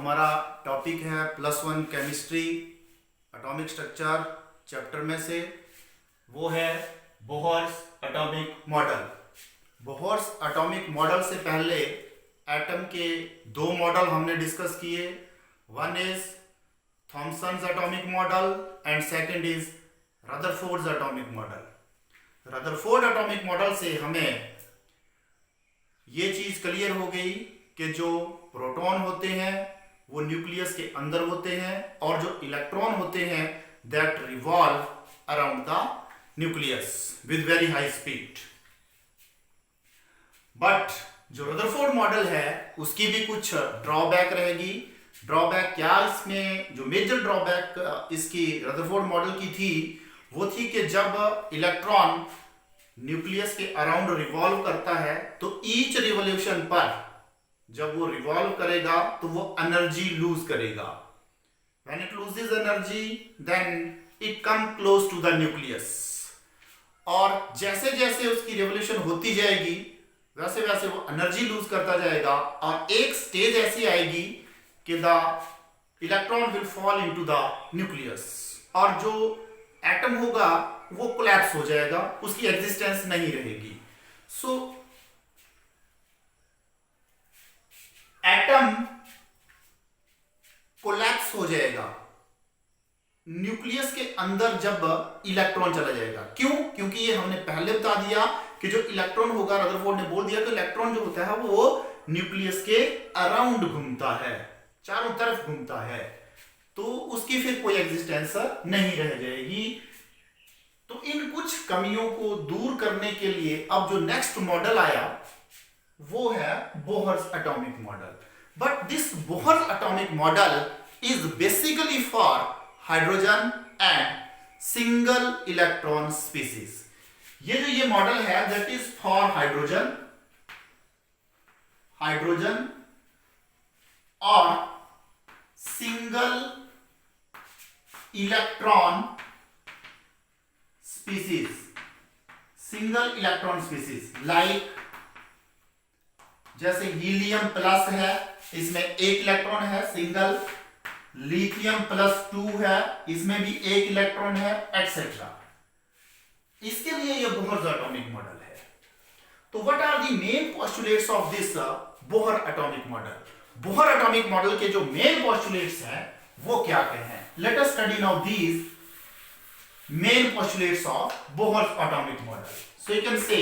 हमारा टॉपिक है +1 chemistry atomic structure chapter में से, वो है Bohr's atomic model. Bohr's atomic model से पहले एटम के दो मॉडल हमने डिस्कस किए। One is Thomson's atomic model and second is Rutherford's atomic model. Rutherford atomic model से हमें ये चीज क्लियर हो गई कि जो प्रोटॉन होते हैं वो न्यूक्लियस के अंदर होते हैं और जो इलेक्ट्रॉन होते हैं that revolve around the nucleus with very high speed. But जो रदरफोर्ड मॉडल है उसकी भी कुछ ड्रॉबैक रहेगी। ड्रॉबैक क्या, इसमें जो मेजर ड्रॉबैक इसकी रदरफोर्ड मॉडल की थी वो थी कि जब इलेक्ट्रॉन न्यूक्लियस के अराउंड रिवॉल्व करता है तो ईच रिवॉल्यूशन पर जब वो रिवॉल्व करेगा तो वो एनर्जी लूज करेगा। When it loses energy then it come close to the nucleus, और जैसे जैसे उसकी रिवॉल्यूशन होती जाएगी वैसे वैसे वो एनर्जी लूज करता जाएगा और एक स्टेज ऐसी आएगी कि the electron will fall into the nucleus और जो एटम होगा वो कोलैप्स हो जाएगा, उसकी एग्जिस्टेंस नहीं रहेगी। सो एटम कोलैप्स हो जाएगा न्यूक्लियस के अंदर जब इलेक्ट्रॉन चला जाएगा। क्यों? क्योंकि ये हमने पहले बता दिया कि जो इलेक्ट्रॉन होगा, रदरफोर्ड ने बोल दिया कि इलेक्ट्रॉन जो होता है वो न्यूक्लियस के अराउंड घूमता है, चारों तरफ घूमता है, तो उसकी फिर कोई एग्जिस्टेंस नहीं रह जाएगी। तो इन कुछ कमियों को दूर करने के लिए अब जो नेक्स्ट मॉडल आया वो है Bohr's atomic model. But this Bohr's atomic model is basically for hydrogen and single electron species. ये मॉडल है दैट इज फॉर हाइड्रोजन और single electron species, single electron species like जैसे हीलियम प्लस है, इसमें एक इलेक्ट्रॉन है single, lithium +2 है, इसमें भी एक इलेक्ट्रॉन है, एक्सेट्रा। इसके लिए यह बोहर्स एटॉमिक मॉडल है। तो what are the main postulates of this Bohr atomic model? Bohr atomic model के जो मेन पोस्टुलेट्स हैं वो क्या हैं? Let us study now these main postulates of Bohr's atomic model. So you can say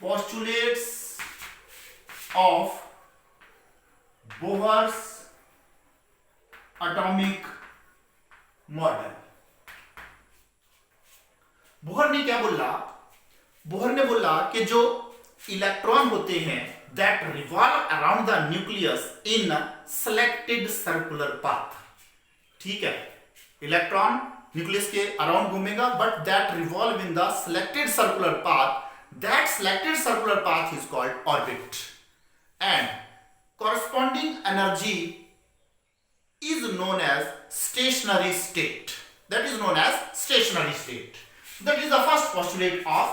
postulates of Bohr's atomic model. Bohr ने क्या बोला? Bohr ने बोला कि जो इलेक्ट्रॉन होते हैं that revolve around the nucleus in selected circular path. ठीक है, इलेक्ट्रॉन न्यूक्लियस के अराउंड घूमेगा but that revolve in the selected circular path. That selected circular path is called orbit and corresponding energy is known as stationary state. That is known as stationary state. That is the first postulate of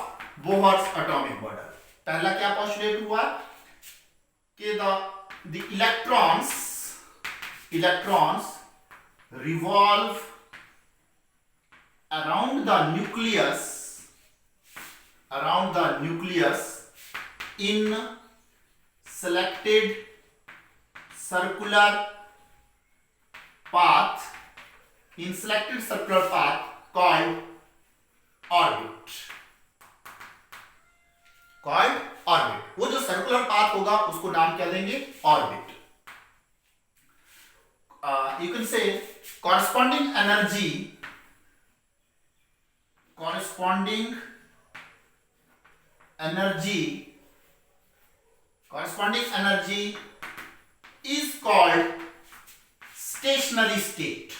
Bohr's atomic model. पहला क्या postulate हुआ कि the electrons revolve around the nucleus in selected circular path called orbit। वो जो circular path होगा उसको नाम क्या देंगे? Orbit. You can say corresponding energy is called stationary state।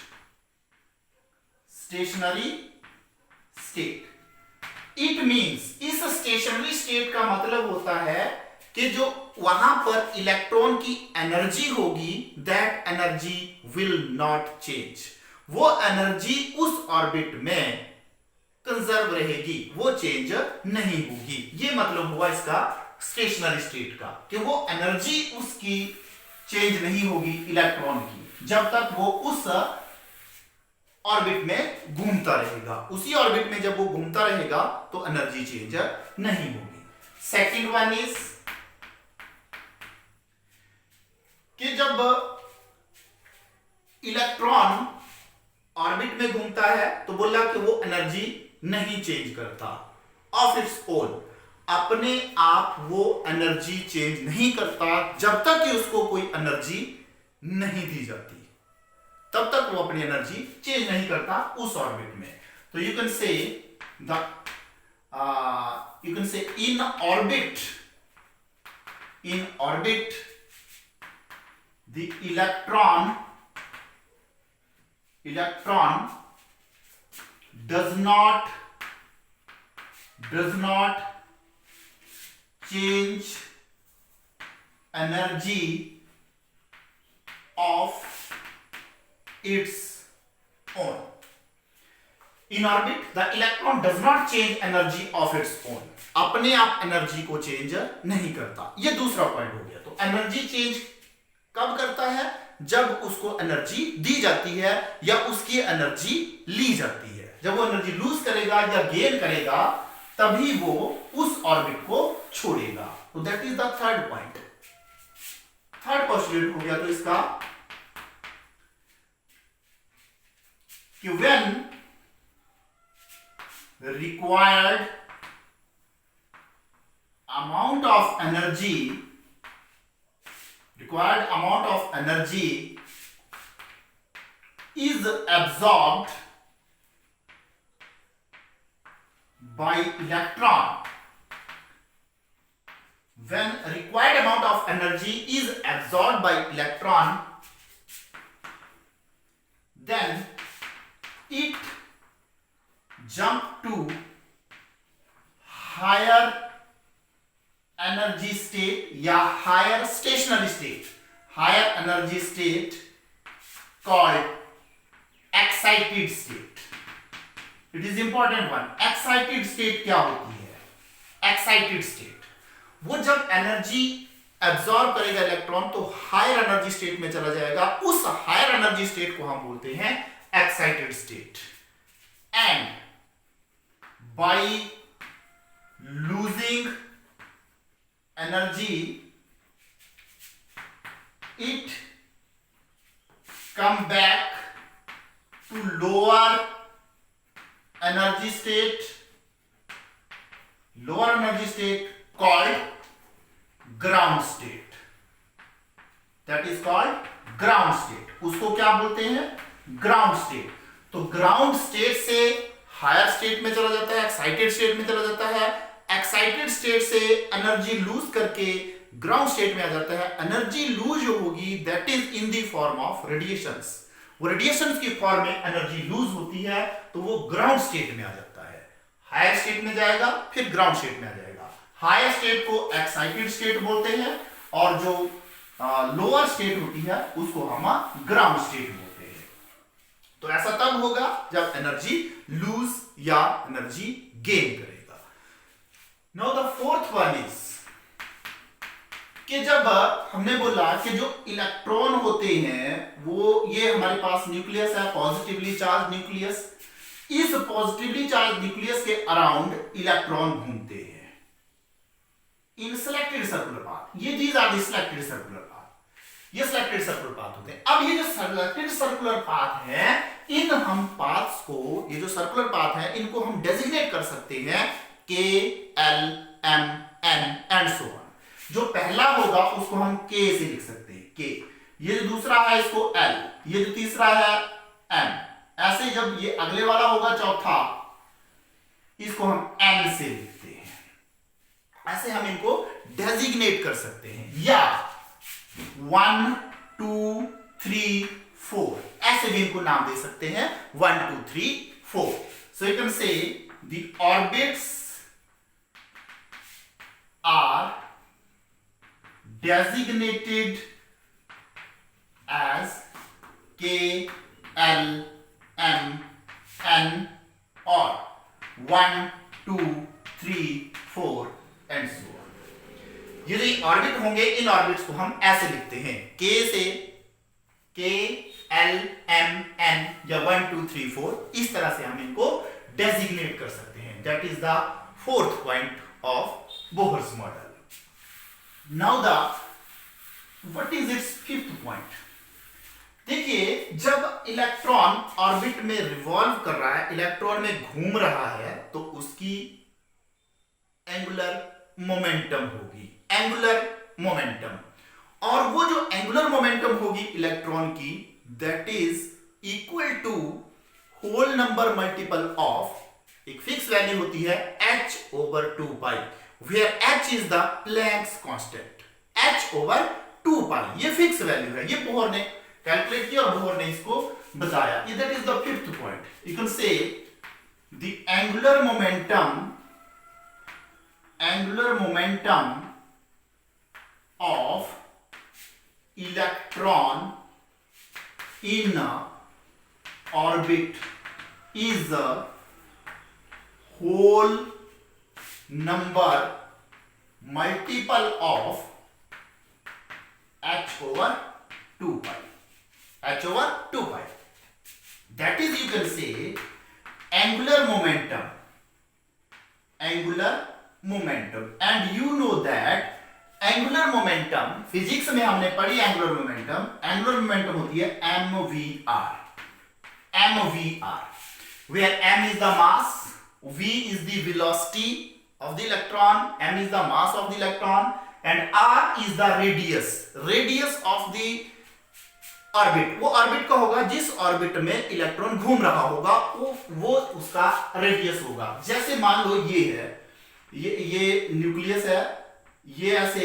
It means इस stationary state का मतलब होता है कि जो वहां पर इलेक्ट्रॉन की एनर्जी होगी that energy will not change. वो एनर्जी उस ऑर्बिट में कंजर्व रहेगी, वो चेंज नहीं होगी। ये मतलब हुआ इसका स्टेशनरी स्टेट का कि वो एनर्जी उसकी चेंज नहीं होगी इलेक्ट्रॉन की, जब तक वो उस ऑर्बिट में घूमता रहेगा। उसी ऑर्बिट में जब वो घूमता रहेगा तो एनर्जी चेंज नहीं होगी। सेकंड वन इज कि जब इलेक्ट्रॉन ऑर्बिट में घूमता है तो बोला कि वो एनर्जी नहीं चेंज करता ऑफ इट्स ओन, अपने आप वो एनर्जी चेंज नहीं करता जब तक कि उसको कोई एनर्जी नहीं दी जाती, तब तक वो अपनी एनर्जी चेंज नहीं करता उस ऑर्बिट में। तो you can say in orbit the electron does not change energy of its own. In orbit, the electron does not change energy of its own. अपने आप एनर्जी को चेंज नहीं करता। ये दूसरा पॉइंट हो गया। तो एनर्जी चेंज कब करता है? जब उसको एनर्जी दी जाती है या उसकी एनर्जी ली जाती है। जब वो एनर्जी लूज करेगा या गेन करेगा तभी वो उस ऑर्बिट को छोड़ेगा। तो that is the third point. Third postulate हो गया तो इसका कि when required amount of energy is absorbed by electron. When required amount of energy is absorbed by electron, then it jump to higher energy state या higher stationary state, higher energy state called excited state. It is important one. Excited state क्या होती है? Excited state वो जब energy absorb करेगा electron तो higher energy state में चला जाएगा। उस हायर एनर्जी स्टेट को हम बोलते हैं excited state. And by losing energy it come back to lower energy state called ground state। that is called ground state। उसको क्या बोलते हैं? Ground state. तो ग्राउंड स्टेट से हायर स्टेट में चला जाता है, एक्साइटेड स्टेट में चला जाता है। एक्साइटेड स्टेट से एनर्जी लूज करके ग्राउंड स्टेट में आ जाता है। एनर्जी लूज जो होगी that is in the form of radiations. वो रेडिएशंस की फॉर्म में एनर्जी लूज होती है तो वो ग्राउंड स्टेट में आ जाता है। हायर स्टेट में जाएगा फिर ग्राउंड स्टेट में आ जाएगा। हायर स्टेट को एक्साइटेड स्टेट बोलते हैं और जो लोअर स्टेट होती है उसको हम ग्राउंड स्टेट बोलते हैं। तो ऐसा तब होगा जब एनर्जी लूज या एनर्जी गेन करेगा। Now the fourth one is कि जब हमने बोला कि जो इलेक्ट्रॉन होते हैं वो ये हमारे पास न्यूक्लियस है, पॉजिटिवली चार्ज न्यूक्लियस। इस पॉजिटिवली चार्ज न्यूक्लियस के अराउंड इलेक्ट्रॉन घूमते हैं इन सिलेक्टेड सर्कुलर पाथ। ये these are the selected circular path. ये सिलेक्टेड सर्कुलर पाथ होते हैं। अब ये जो सिलेक्टेड सर्कुलर पाथ है इन हम पाथ्स को, ये जो सर्कुलर पाथ है इनको हम डेजिग्नेट कर सकते हैं K, L, M, N and so on. जो पहला होगा उसको हम K से लिख सकते हैं, K। ये जो दूसरा है इसको L, ये जो तीसरा है M। ऐसे जब ये अगले वाला होगा चौथा, इसको हम N से लिखते हैं। ऐसे हम इनको डेजिग्नेट कर सकते हैं। या 1 2 3 4 ऐसे भी इनको नाम दे सकते हैं। 1 2 3 4। So you can say the orbits are designated as K, L, M, N or 1 2 3 4 and so on। ये जो ऑर्बिट होंगे, इन ऑर्बिट्स को हम ऐसे लिखते हैं, K से K L M N या 1 2 3 4, इस तरह से हम इनको डेजिग्नेट कर सकते हैं. That is the fourth point of Bohr's model. Now the what is it's fifth point. देखिए, जब इलेक्ट्रॉन ऑर्बिट में रिवॉल्व कर रहा है, इलेक्ट्रॉन में घूम रहा है, तो उसकी एंगुलर मोमेंटम होगी, एंगुलर मोमेंटम. और वो जो एंगुलर मोमेंटम होगी इलेक्ट्रॉन की, that is equal to whole number multiple of, एक फिक्स वैल्यू होती है h over 2 pi, where h is the Planck's constant. h over 2 pi ये फिक्स वैल्यू है. ये बोहर ने कैलकुलेट किया और बोहर ने इसको बताया. That is the fifth point. You can say the angular momentum of electron in orbit is a whole number multiple of h over 2 pi. h over 2 pi. That is, you can say, angular momentum. And you know that angular momentum, physics में हमने पढ़ी angular momentum होती है mvr, where m is the mass, v is the velocity of the electron, m is the mass of the electron, and r is the radius of the orbit. वो orbit का होगा जिस orbit में electron घूम रहा होगा, वो उसका रेडियस होगा. जैसे मान लो ये है, ये न्यूक्लियस है, ये ऐसे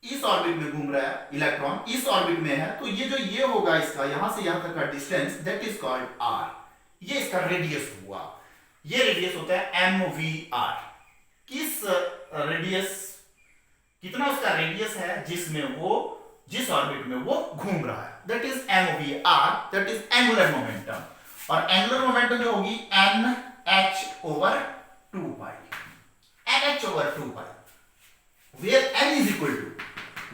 इस ऑर्बिट में घूम रहा है, इलेक्ट्रॉन इस ऑर्बिट में है, तो ये होगा इसका यहां से यहां तक का distance, that is called r. ये इसका रेडियस हुआ. ये रेडियस होता है mvr. किस रेडियस, कितना उसका रेडियस है जिस ऑर्बिट में वो घूम रहा है, that is mvr, that is angular momentum. और एंगुलर मोमेंटम जो होगी nh over 2 pi, nh over 2 pi, where n is equal to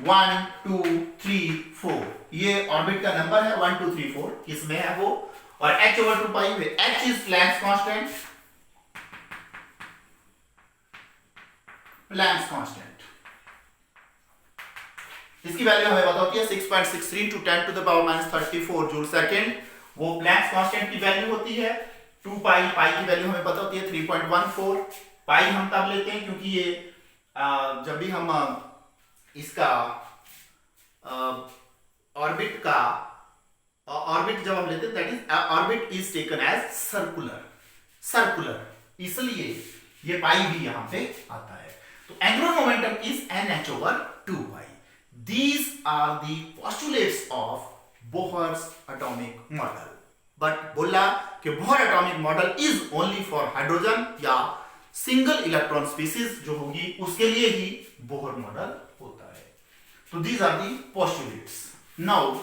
1 2 3 4. ये ऑर्बिट का नंबर है 1 2 3 4, किसमें है वो, और h over 2 pi में h is Planck's constant. इसकी वैल्यू हमें पता होती है 6.63 to 10 to the power minus 34 joule second. वो प्लैंक्स कांस्टेंट की वैल्यू होती है. 2 पाई की वैल्यू हमें पता होती है 3.14. पाई हम तब लेते हैं क्योंकि ये जब भी हम इसका ऑर्बिट जब हम लेते हैं, that is orbit is taken as circular, इसलिए ये पाई भी यहां पे आता है. तो angular momentum is nh over 2 pi. These are the postulates of Bohr's atomic model. But बोला कि Bohr atomic model is only for hydrogen या सिंगल इलेक्ट्रॉन स्पीसीज जो होगी उसके लिए ही बोहर मॉडल होता है. तो these are the postulates. Now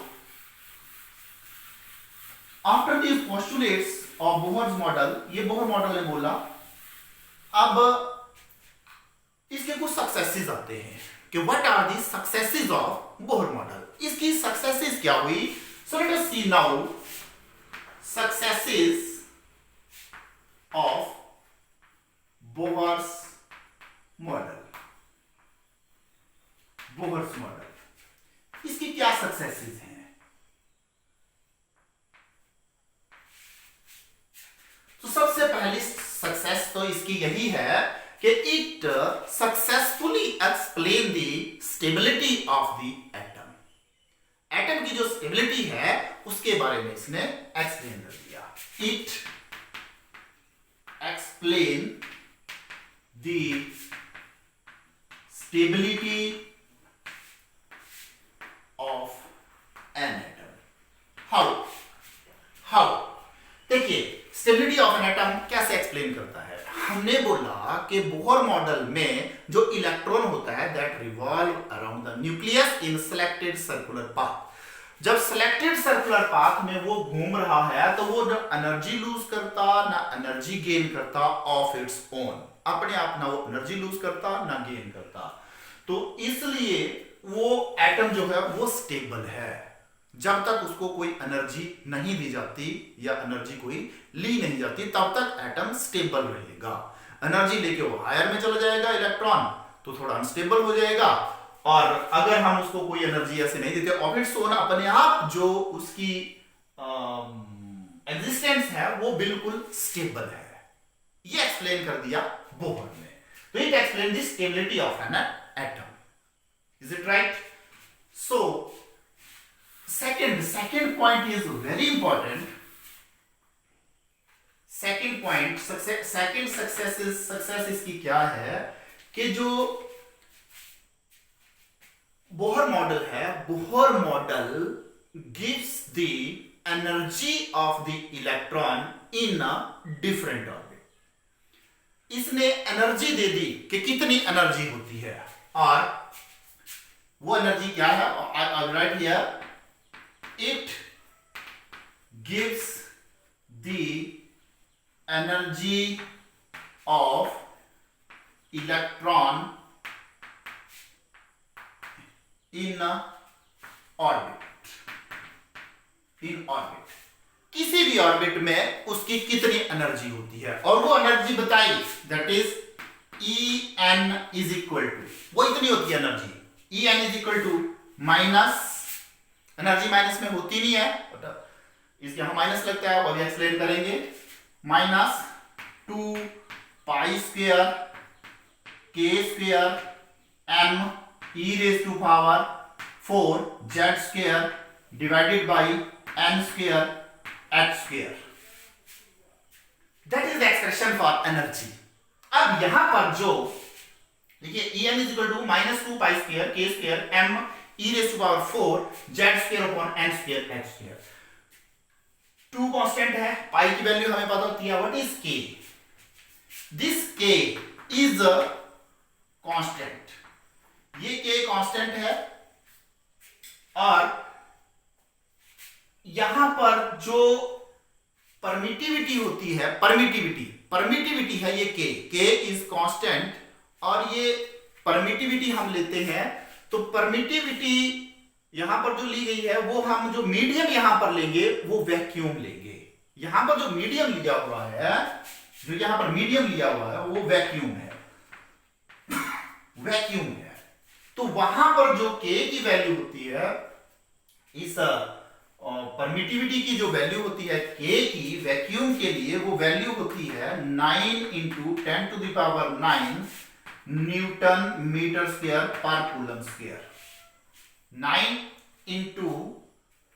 after these postulates of Bohr's model, ये बोहर मॉडल ने बोला, अब इसके कुछ सक्सेसेस आते हैं कि what are the successes of Bohr model. इसकी सक्सेसेस क्या हुई? So let us see now successes of Bohr's model. इसकी क्या सक्सेसेस हैं? तो सबसे पहली सक्सेस तो इसकी यही है कि it successfully explain the stability of the atom. Atom की जो स्टेबिलिटी है उसके बारे में इसने एक्सप्लेन कर दिया. It explain the stability of an atom. How देखिए, स्टेबिलिटी ऑफ एन एटम कैसे एक्सप्लेन करता है. हमने बोला कि बोहर मॉडल में जो इलेक्ट्रॉन होता है that revolve around the nucleus in selected circular path. जब सिलेक्टेड सर्कुलर पाथ में वो घूम रहा है तो वो ना एनर्जी लूज करता ना एनर्जी गेन करता ऑफ इट्स ओन. अपने आप ना वो एनर्जी लूज करता ना गेन करता. तो इसलिए वो एटम जो है वो स्टेबल है। जब तक उसको कोई एनर्जी नहीं दी जाती या एनर्जी कोई ली नहीं जाती तब तक एटम स्टेबल रहेगा। एनर्जी लेके वो हायर में चला जाएगा इलेक्ट्रॉन तो थोड़ा अनस्टेबल हो जाएगा, और अगर हम उसको कोई एनर्जी ऐसे नहीं देते, ऑर्बिट्स तो ना अपने आप जो उसकी एग्जिस्टेंस है वो बिल्कुल स्टेबल है। ये एक्सप्लेन कर दिया बोहर ने। तो it explain the stability of an atom. Is it right? So second point is very important. second point, success इसकी क्या है कि जो बोहर मॉडल है, Bohr model gives the energy of the electron in a different orbit. इसने energy दे दी कि कितनी energy होती है, और वो एनर्जी क्या है? I'll write here. It gives the energy of electron in orbit. किसी भी ऑर्बिट में उसकी कितनी एनर्जी होती है, और वो एनर्जी बताई, that is En is equal to, वो इतनी होती है energy. En is equal to minus, energy minus में होती नहीं है, इसके हम माइनस लगता है, वो अभी एक्सप्लेन करेंगे, minus 2 pi square k square m e raise to power 4 z square divided by n square h square. That is the expression for energy. अब यहां पर जो देखिए En is equal to minus 2 pi square k square m e raised to power 4 z square upon n square h square। 2 constant है, पाई की value हमें पता होती है, what is k? This k is a constant, ये k constant है, और यहां पर जो परमिटिविटी होती है, परमिटिविटी है ये k इज कांस्टेंट, और ये परमिटिविटी हम लेते हैं, तो परमिटिविटी यहां पर जो ली गई है वो हम जो मीडियम यहां पर लेंगे वो वैक्यूम लेंगे। यहां पर जो मीडियम लिया हुआ है, जो यहां पर मीडियम लिया हुआ है वो वैक्यूम है, वैक्यूम है। तो वहां पर जो k की वैल्यू होती है, इस परमिटिविटी की जो वैल्यू होती है k की वैक्यूम के लिए, वो वैल्यू होती है 9 into 10 to the power 9 newton metre square पर coulomb square. 9 into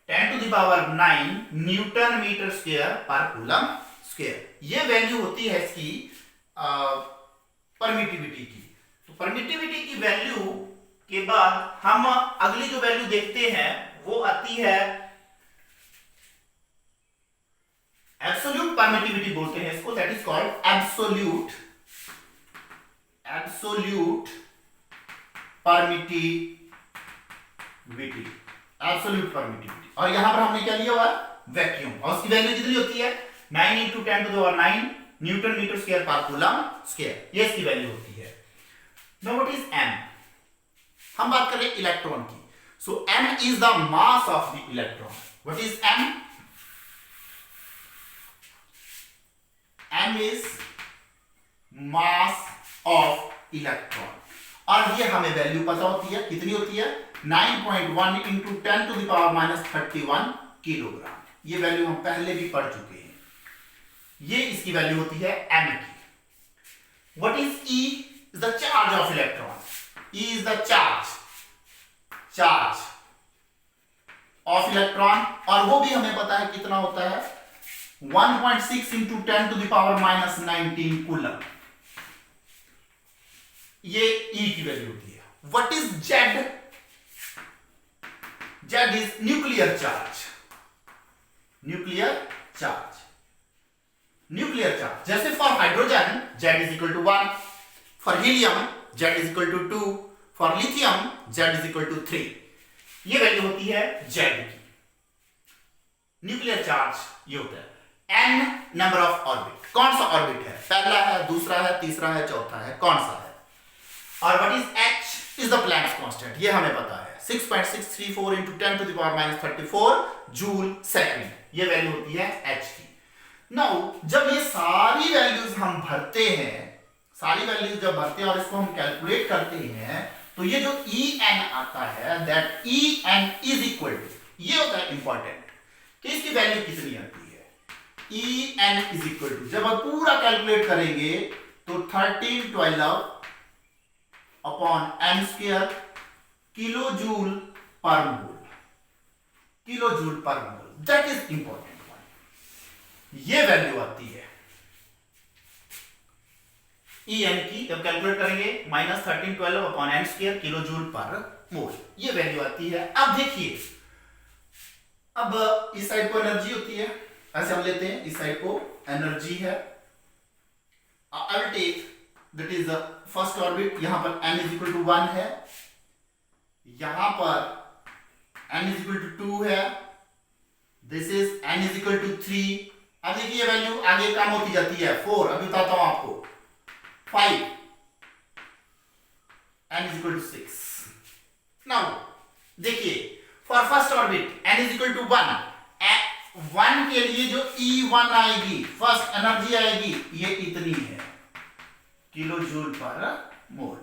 10 to the power 9 newton metre square पर कूलम स्क्वायर। ये वैल्यू होती है इसकी परमिटिविटी की। तो परमिटिविटी की वैल्यू के बाद हम अगली जो वैल्यू देखते हैं वो आती है एब्सोल्यूट परमिटिविटी बोलते हैं इसको, that is called absolute permittivity, absolute permittivity. और यहां पर हमने क्या लिया हुआ है? वैक्यूम, और उसकी वैल्यू कितनी होती है? 9 into 10 to the power 9 newton metre square पर कूलम स्क्वायर, ये इसकी वैल्यू होती है। Now what is m? हम बात कर रहे हैं इलेक्ट्रॉन की। So m is the mass of the electron. What is m? m is mass of electron, और ये हमें वैल्यू पता होती है, कितनी होती है? 9.1 into 10 to the power minus 31 kilogram. ये वैल्यू हम पहले भी पढ़ चुके हैं। ये इसकी वैल्यू होती है m की। What is E? Is the charge of electron. E is the charge of electron, और वो भी हमें पता है कितना होता है, 1.6 into 10 to the power minus 19 coulomb. ये E की वैल्यू होती है। What is Z? Z is nuclear charge. जैसे for hydrogen Z is equal to 1, for helium Z is equal to 2, for lithium Z is equal to 3। ये value होती है Z की। Nuclear charge ये होता है। n नंबर ऑफ ऑर्बिट, कौन सा ऑर्बिट है? पहला है, दूसरा है, तीसरा है, चौथा है, कौन सा है? और what is H? Is the Planck's constant, ये हमें पता है 6.634 into 10 to the power minus 34 joule second, ये वैल्यू होती है h की। नाउ जब ये सारी वैल्यूज हम भरते हैं, सारी वैल्यूज जब भरते हैं और इसको हम कैलकुलेट करते हैं, तो ये जो En आता है, that En is equal to, ये होता है इंपॉर्टेंट कि इसकी वैल्यू कितनी आती है। En इज इक्वल टू, जब आप पूरा कैलकुलेट करेंगे तो 1312 upon m square kilo joule per mole, kilo joule per mole, that is important one. ये वैल्यू आती है En की, जब कैलकुलेट करेंगे -1312 upon m square kilo joule per mole, ये वैल्यू आती है। अब देखिए, अब इस साइड को एनर्जी होती है, ऐसे हम लेते हैं, इस साइड को एनर्जी है। I will take that is the first orbit, यहां पर n इज इक्वल टू 1 है, यहां पर n इज इक्वल टू 2 है, this is n is equal to 3। अब देखिए ये वैल्यू आगे कम होती जाती है, 4, अभी बताता हूं आपको, 5, n is equal to 6। Now देखिए, for first orbit n is equal to 1, 1 के लिए जो E1 आएगी, फर्स्ट एनर्जी आएगी, ये इतनी है, kilo joule per mole,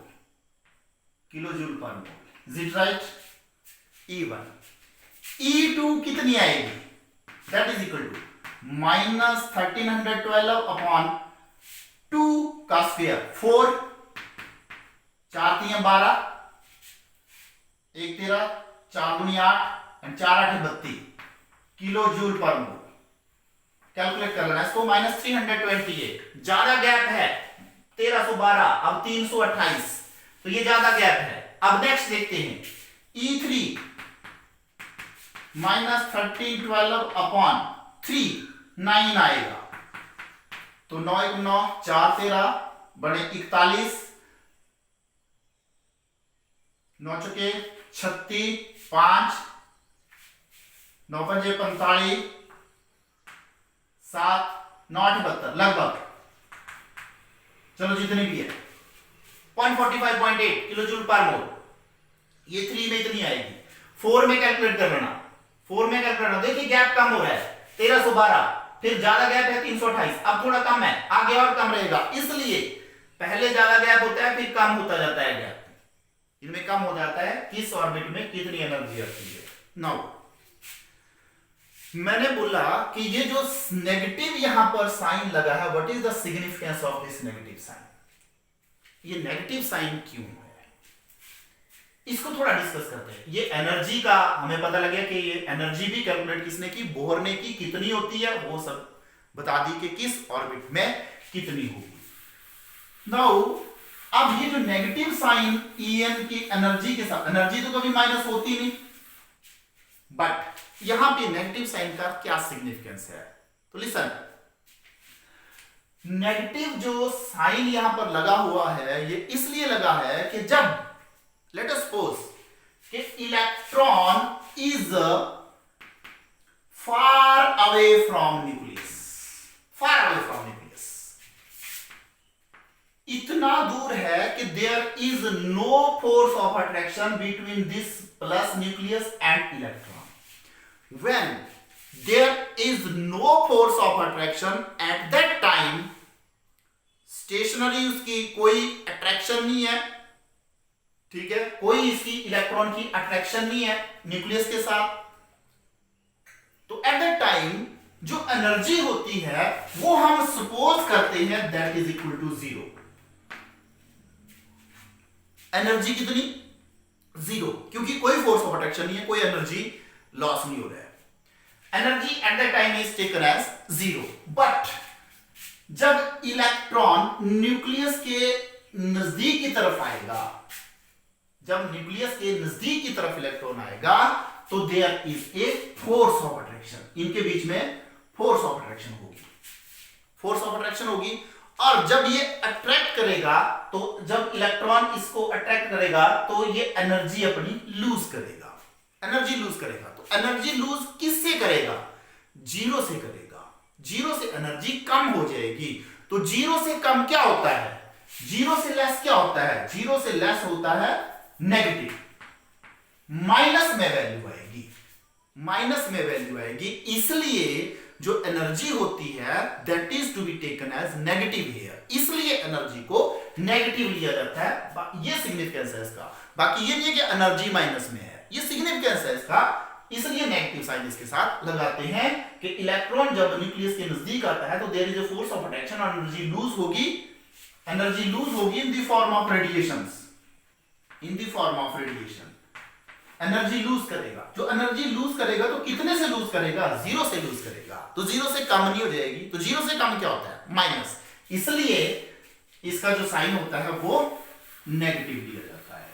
kilo joule per mole, is it right? E1, E2 कितनी आएगी, that is equal to -1312 upon 2 का स्क्वायर, 4, 4 3 12, 1 13, 4 दूनी 8 and 4 8 32 kilo joule per mole. Calculate कर लेना इसको, -328, ज्यादा गैप है 1312, अब 328, तो ये ज्यादा गैप है। अब नेक्स्ट देखते हैं, E3 -1312 अपॉन 3, 9 आएगा, तो 9 1 9, 4 13 बड़े 41, 9 चुके 36, 5, 9 पंजे 45, 7 9 8 72 लगभग, चलो जितनी भी है 0.45.8 किलो जूल पर मोल, ये 3 में इतनी आएगी। 4 में कैलकुलेट कर लेना, 4 में कैलकुलेट करना, देखिए गैप कम हो रहा है 1312, फिर ज्यादा गैप है 328, अब थोड़ा कम है, आगे और कम रहेगा, इसलिए पहले ज्यादा गैप होता है फिर कम होता जाता है गैप, इनमें कम हो जाता है किस ऑर्बिट में कितनी एनर्जी आती है। नाउ मैंने बोला कि ये जो नेगेटिव यहां पर साइन लगा है, what is the significance of this negative sign, ये नेगेटिव साइन क्यों है, इसको थोड़ा डिस्कस करते हैं। ये एनर्जी का हमें पता लगे कि ये एनर्जी भी कैलकुलेट किसने की, बोहर ने की, कितनी होती है वो सब बता दी कि किस ऑर्बिट में कितनी होगी। नाउ अब ये जो नेगेटिव साइन En की एनर्जी के साथ, एनर्जी तो कभी माइनस होती नहीं, बट यहां पे नेगेटिव साइन का क्या सिग्निफिकेंस है, तो लिसन, नेगेटिव जो साइन यहां पर लगा हुआ है, ये इसलिए लगा है कि जब लेट अस सपोज कि electron is far away from nucleus, far away from nucleus, इतना दूर है कि there is no force of attraction between this plus nucleus and electron. When there is no force of attraction at that time, stationary उसकी कोई attraction नहीं है, ठीक है, कोई इसकी इलेक्ट्रॉन की अट्रैक्शन नहीं है न्यूक्लियस के साथ, तो एट दैट टाइम जो एनर्जी होती है वो हम सपोज करते हैं that is equal to 0। Energy कितनी, 0, क्योंकि कोई फोर्स ऑफ अट्रैक्शन नहीं है, कोई एनर्जी लॉस नहीं हो रहा है, energy at that time is taken as 0। But जब इलेक्ट्रॉन न्यूक्लियस के नजदीक की तरफ आएगा, जब न्यूक्लियस के नजदीक की तरफ इलेक्ट्रॉन आएगा, तो there is a force of attraction, इनके बीच में फोर्स ऑफ अट्रैक्शन होगी, फोर्स ऑफ अट्रैक्शन होगी, और जब ये अट्रैक्ट करेगा, तो जब इलेक्ट्रॉन इसको अट्रैक्ट करेगा तो ये एनर्जी अपनी लूज करेगा, एनर्जी लूज करेगा, तो एनर्जी लूज किससे करेगा, 0 से करेगा, 0 से एनर्जी कम हो जाएगी। तो 0 से कम क्या होता है, 0 से लेस क्या होता है, 0 से लेस होता है नेगेटिव, माइनस में वैल्यू आएगी, माइनस में वैल्यू आएगी, इसलिए जो एनर्जी होती है that is to be taken as negative here, इसलिए एनर्जी को नेगेटिव लिया जाता है। ये सिग्निफिकेंस है इसका। बाकी ये नहीं है कि एनर्जी माइनस में है, ये सिग्निफिकेंस है इसका, इसलिए नेगेटिव साइन इसके साथ लगाते हैं कि इलेक्ट्रॉन जब न्यूक्लियस के नजदीक आता है तो there is a force of attraction और एनर्जी लूज होगी, एनर्जी लूज होगी in the form of radiations, in the form of radiation energy lose करेगा। जो एनर्जी लूज करेगा तो कितने से लूज करेगा? 0 से लूज करेगा, तो 0 से कम नहीं हो जाएगी, तो 0 से कम क्या होता है? माइनस, इसलिए इसका जो साइन होता है वो नेगेटिव लिया जाता है,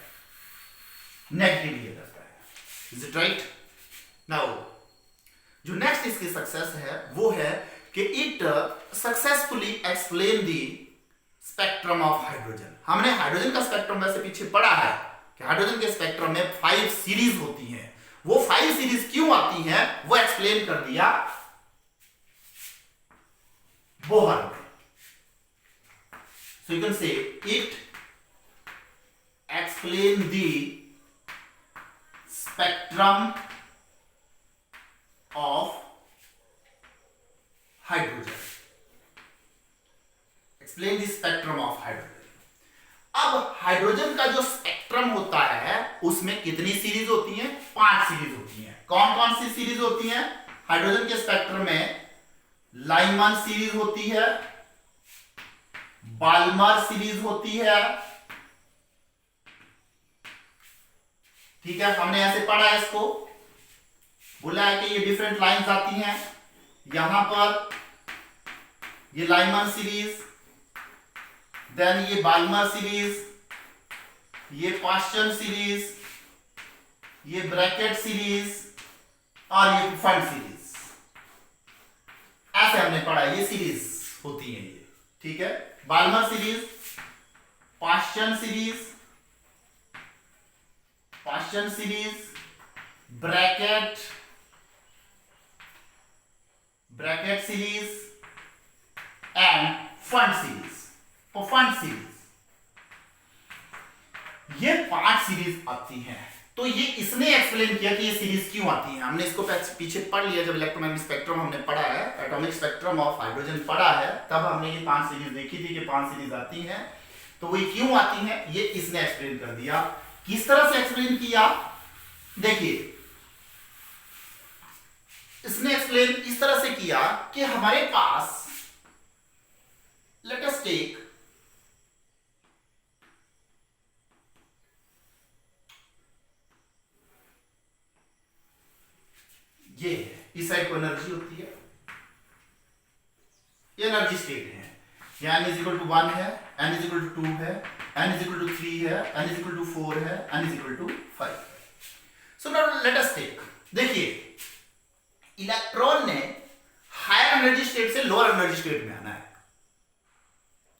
नेगेटिव लिया जाता है। Is it right? नाउ जो नेक्स्ट इसकी सक्सेस है वो है कि it successfully explain the spectrum of hydrogen. हमने हाइड्रोजन का स्पेक्ट्रम वैसे पीछे पढ़ा है कि हाइड्रोजन के स्पेक्ट्रम में 5 सीरीज होती हैं, वो 5 सीरीज क्यों आती हैं वो एक्सप्लेन कर दिया बोहर ने। So you can say it explain the spectrum of hydrogen, explain the spectrum of hydrogen. अब हाइड्रोजन का जो स्पेक्ट्रम होता है उसमें कितनी सीरीज होती हैं? 5 सीरीज होती हैं। कौन कौन सी सीरीज होती हैं हाइड्रोजन के स्पेक्ट्रम में? लाइमन सीरीज होती है, बाल्मर सीरीज होती है, ठीक है, हमने ऐसे पढ़ा है इसको, बोला है कि ये डिफरेंट लाइंस आती हैं, यहां पर ये लाइमन सीरीज, देन ये बाल्मर सीरीज, ये पास्चन सीरीज, ये ब्रैकेट सीरीज और ये फंड सीरीज, ऐसे हमने पढ़ा, ये सीरीज होती है ये, ठीक है। Balmer series, Paschen series, Paschen series, Brackett, Brackett series and Pfund series. तो फंड सीरीज ये 5 सीरीज आती हैं। तो ये इसने एक्सप्लेन किया कि ये सीरीज क्यों आती है। हमने इसको पीछे पढ़ लिया जब इलेक्ट्रोमैग्नेटिक स्पेक्ट्रम हमने पढ़ा है, एटॉमिक स्पेक्ट्रम ऑफ हाइड्रोजन पढ़ा है, तब हमने ये 5 सीरीज देखी थी कि 5 सीरीज आती हैं। तो वो क्यों आती हैं ये इसने एक्सप्लेन कर दिया। किस तरह से एक्सप्लेन किया देखिए, इसने एक्सप्लेन इस तरह से किया कि हमारे पास लेट अस टेक ये है, इस साइड को एनर्जी होती है, ये एनर्जी स्टेट है, यहाँ n इज इक्वल टू 1 है, n इज इक्वल टू 2 है, n इज इक्वल टू 3 है, n इज इक्वल टू 4 है, n इज इक्वल टू 5 है। So now let us take, देखिए इलेक्ट्रॉन ने हायर एनर्जी स्टेट से लोअर एनर्जी स्टेट में आना है,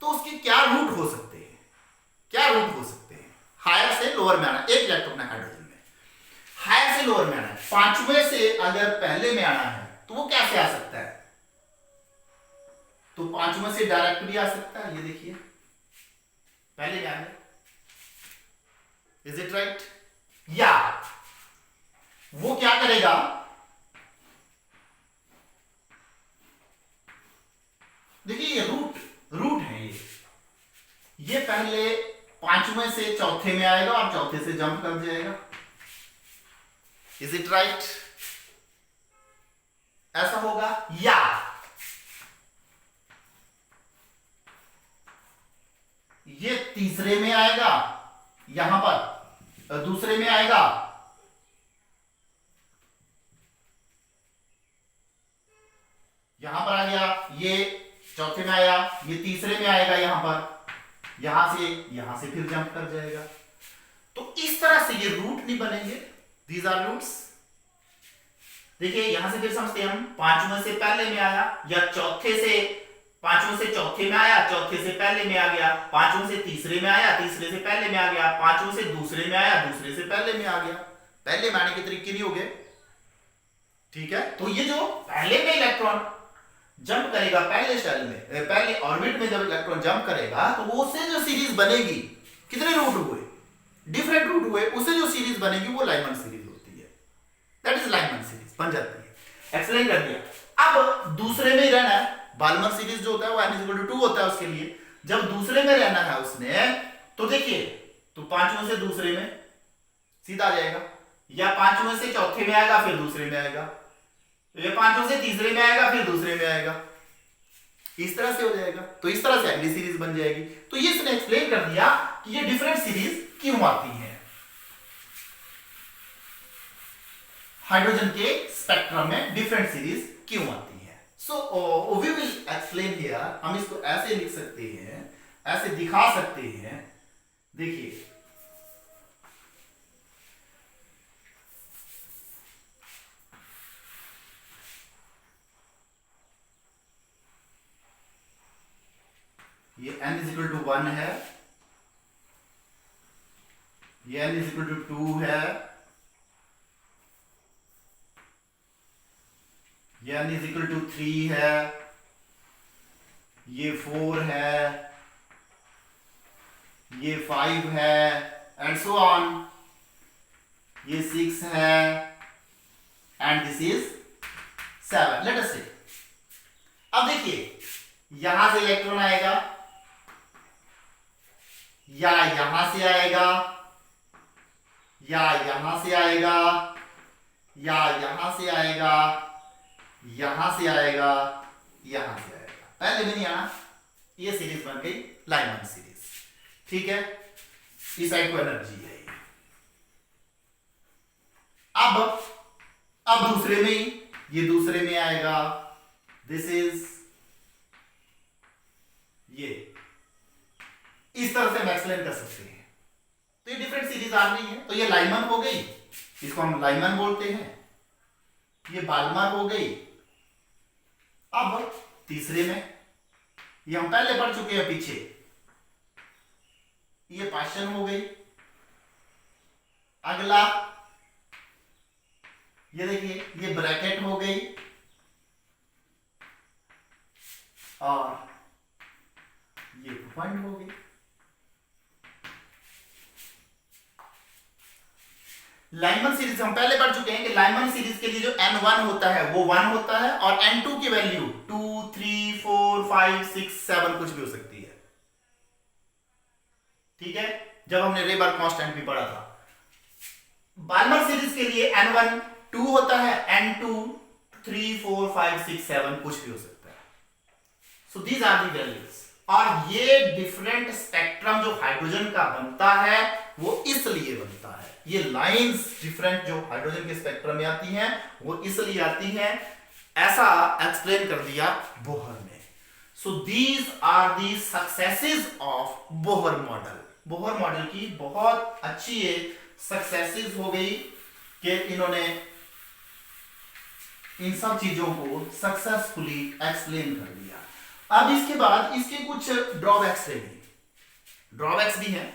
तो उसके क्या रूट हो सकते हैं? क्या रूट हो सकते हैं? हायर से लोअर में आना, एक इलेक्ट्रॉन है हाइड्रोजन में, हायर से लोअर में आना है, 5वें से अगर पहले में आना है तो वो कैसे आ सकता है? तो 5वें से डायरेक्ट भी आ सकता है, ये देखिए पहले क्या है, इज इट राइट? या वो क्या करेगा, देखिए ये रूट है, ये पहले 5वें से चौथे में आएगा और चौथे से जंप कर जाएगा, इज इट राइट? ऐसा होगा। या ये तीसरे में आएगा, यहां पर दूसरे में आएगा, यहां पर आ गया, ये चौथे में आया, ये तीसरे में आएगा, यहां पर, यहां से फिर जंप कर जाएगा। तो इस तरह से ये रूट नहीं बनेंगे, दीज आर रूट्स। देखिए यहां से फिर समझते हैं हम, 5वें से पहले में आया या चौथे से, 5वें से चौथे में आया, चौथे से पहले में आ गया, 5वें से तीसरे में आया, तीसरे से पहले में आ गया, 5वें से दूसरे में आया, दूसरे से पहले में आ गया। पहले में आने के तरीके नहीं हो गए, ठीक है। तो ये जो पहले में इलेक्ट्रॉन जंप करेगा, पहले शेल में, पहले ऑर्बिट में जब इलेक्ट्रॉन जंप करेगा तो वो से जो सीरीज बनेगी, कितने रूट हुए? डिफरेंट रूट हुए, उससे जो सीरीज बनेगी वो लाइमन सीरीज होती है, दैट इज लाइमन सीरीज बन जाती है। एक्सप्लेन कर दिया। अब दूसरे में ही रहना है, बाल्मर सीरीज जो होता है वो n = 2 होता है उसके लिए। जब दूसरे में रहना है उसने, तो देखिए, तो पांचवें से दूसरे में सीधा आ जाएगा, या पांचवें से चौथे में आएगा फिर दूसरे में आएगा, या पांचवें से तीसरे में आएगा फिर दूसरे में आएगा, इस तरह से हो जाएगा। तो इस तरह से अगली सीरीज बन जाएगी। तो ये इसने एक्सप्लेन कर दिया कि ये डिफरेंट सीरीज क्यों आती है हाइड्रोजन के स्पेक्ट्रम में, डिफरेंट सीरीज क्यों आती है। So we will explain here. हम इसको ऐसे लिख सकते हैं, ऐसे दिखा सकते हैं। देखिए, ये n = 1 है, ये n = 2 है, ये n = 3 है, ये 4 है, ये 5 है, एंड सो ऑन, ये 6 है, and this is 7। Let us see. अब देखिए, यहां से इलेक्ट्रॉन आएगा, या यहां से आएगा, या यहां से आएगा, या यहां से आएगा, यहां से आएगा, यहां से आएगा। पहले में नहीं आना, ये सीरीज बन गई लाइमन सीरीज। ठीक है, इस साइड को एनर्जी है। अब दूसरे में ही, ये दूसरे में आएगा, दिस इज ये, इस तरह से हम एक्सप्लेन कर सकते हैं। तो ये डिफरेंट सीरीज आ रही है। तो ये लाइमन हो गई, इसको हम लाइमन बोलते हैं, ये बाल्मर हो गई। अब तीसरे में, ये हम पहले पढ़ चुके हैं पीछे, ये पाशन हो गई। अगला ये देखिए, ये ब्रैकेट हो गई, और ये पॉइंट हो गई। लाइमन सीरीज हम पहले पढ़ चुके हैं कि लाइमन सीरीज के लिए जो n1 होता है वो 1 होता है, और n2 की वैल्यू 2, 3, 4, 5, 6, 7 कुछ भी हो सकती है। ठीक है, जब हमने रेबर कांस्टेंट भी पढ़ा था। बाल्मर सीरीज के लिए n1 2 होता है, n2 3, 4, 5, 6, 7 कुछ भी हो सकता है। So these are the values. और ये डिफरेंट स्पेक्ट्रम जो हाइड्रोजन का बनता है वो इसलिए बनता है, ये लाइंस डिफरेंट जो हाइड्रोजन के स्पेक्ट्रम में आती हैं वो इसलिए आती हैं, ऐसा एक्सप्लेन कर दिया बोहर ने। So these are the successes of Bohr model. Bohr model की बहुत अच्छी सक्सेसेस हो गई कि इन्होंने इन सब चीजों को सक्सेसफुली एक्सप्लेन कर दिया। अब इसके बाद इसके कुछ ड्रॉबैक्स रहेंगे, ड्रॉबैक्स भी हैं।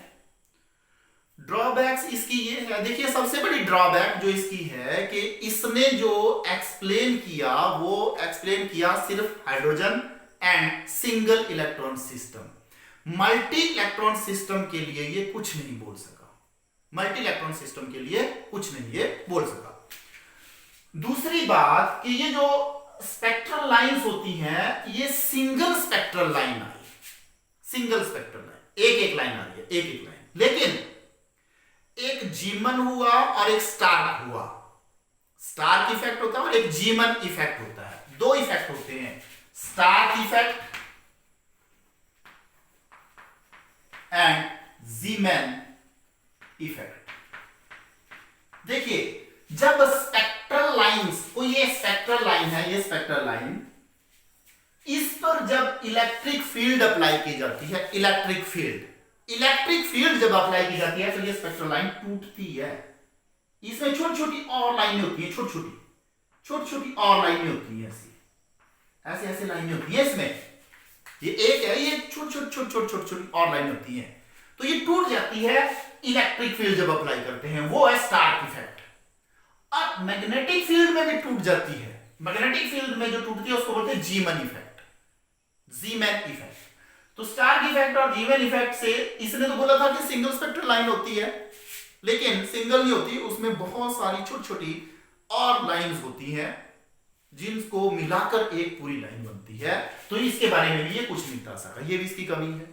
ड्रॉबैक्स इसकी ये है, देखिए सबसे बड़ी ड्रॉबैक जो इसकी है कि इसने जो एक्सप्लेन किया वो एक्सप्लेन किया सिर्फ hydrogen and single electron system. Multi electron system के लिए ये कुछ नहीं बोल सका, मल्टी इलेक्ट्रॉन सिस्टम के लिए कुछ नहीं ये बोल सका। दूसरी बात कि ये जो स्पेक्ट्रल लाइंस होती हैं ये सिंगल स्पेक्ट्रल लाइन आई, सिंगल स्पेक्ट्रल लाइन, एक एक लाइन आ रही है, एक एक लाइन, लेकिन एक जीमन हुआ और एक स्टार हुआ। स्टार इफेक्ट होता है और एक जीमन इफेक्ट होता है, दो इफेक्ट होते हैं, स्टार इफेक्ट एंड जीमन इफेक्ट। देखिए जब स्पेक्ट्रल लाइंस को, ये स्पेक्ट्रल लाइन है, ये स्पेक्ट्रल लाइन, इस पर जब इलेक्ट्रिक फील्ड अप्लाई की जाती है, इलेक्ट्रिक फील्ड जब अप्लाई की जाती है तो ये स्पेक्ट्रल लाइन टूटती है। इसमें छोटी छोटी और लाइनें होती हैं, छोटी छोटी और लाइनें होती हैं, ऐसी ऐसी लाइनें होती हैं इसमें। ये एक है, ये छोटी और लाइनें होती हैं, तो ये टूट जाती है इलेक्ट्रिक फील्ड जब अप्लाई करते हैं, वो है स्टार इफेक्ट। अब मैग्नेटिक फील्ड में भी टूट जाती है, मैग्नेटिक फील्ड में जो टूटती है उसको बोलते हैं जीमन इफेक्ट, जीमन इफेक्ट। तो स्टार इफेक्ट और जीमन इफेक्ट से, इसने तो बोला था कि सिंगल स्पेक्ट्रल लाइन होती है, लेकिन सिंगल नहीं होती, उसमें बहुत सारी छोटी छोटी और लाइंस होती हैं जिनको मिलाकर एक पूरी लाइन बनती है। तो इसके बारे में भी ये कुछ नहीं बता सका, ये भी इसकी कमी है।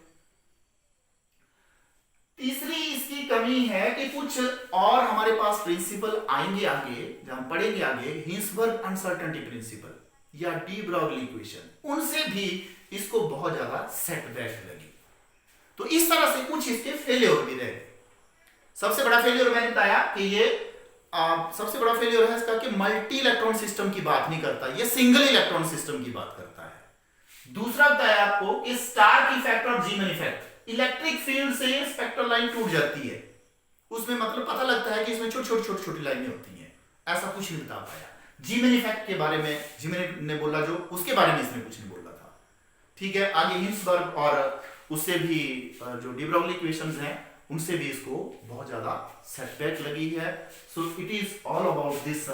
तीसरी इसकी कमी है कि कुछ और हमारे पास प्रिंसिपल आएंगे आगे, जब हम पढ़ेंगे आगे, हिंसबर्ग अनसर्टेनिटी प्रिंसिपल या डी ब्रॉगली इक्वेशन, उनसे भी इसको बहुत ज्यादा सेटबैक लगी। तो इस तरह से कुछ इसके फेलियर भी रहे। सबसे बड़ा फेलियर मैंने बताया कि ये सबसे बड़ा फेलियर है इसका कि मल्टी इलेक्ट्रॉन सिस्टम की बात नहीं करता, ये सिंगल इलेक्ट्रॉन सिस्टम की बात करता है। दूसरा बताया आपको कि स्टार्क इफेक्ट और जीमन इफेक्ट, इलेक्ट्रिक फील्ड से स्पेक्ट्रल लाइन टूट जाती है, उसमें मतलब पता लगता है कि इसमें छोटी छोटी लाइनें होती हैं, ऐसा कुछ नहीं बता पाया। जीमन इफेक्ट के बारे में जीमन ने बोला जो, उसके बारे में इसने कुछ नहीं बोला था। ठीक है, आगे हिंसबर्ग और उससे भी जो डी ब्रॉगली इक्वेशंस हैं उनसे भी इसको बहुत ज्यादा सेटबैक लगी है। So it is all about this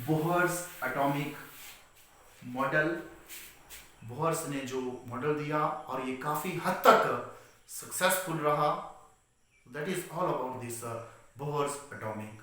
Bohr's atomic model. Bohr's ने जो मॉडल दिया और ये काफी हद तक सक्सेसफुल रहा। That is all about this Bohr's atomic